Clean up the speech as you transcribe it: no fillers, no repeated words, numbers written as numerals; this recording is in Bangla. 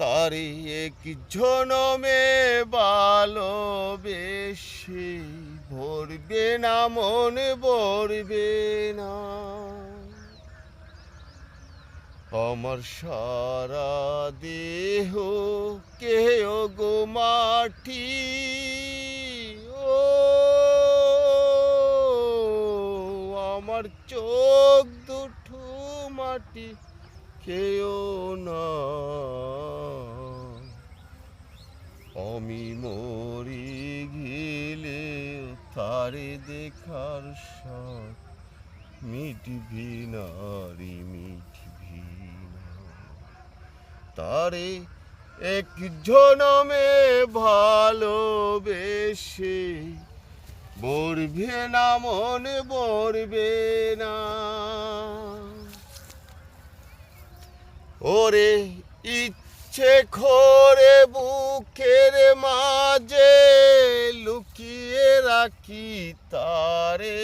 তারে এক জনমে ভালোবেসে ভরবে না মন ভরবে না আমার সারা দেহ কেহ গো মাটি ও আমার চোখ দুটো মাটি কেউ না আমি মরে গেলে তারে দেখার সাথ মিটবি না রে মিটবি না তারে এক জনমে ভালোবেসে ভরবে না মন ভরবে না ওরে ইচ্ছে করে বুকের মাঝে লুকিয়ে রাখি তারে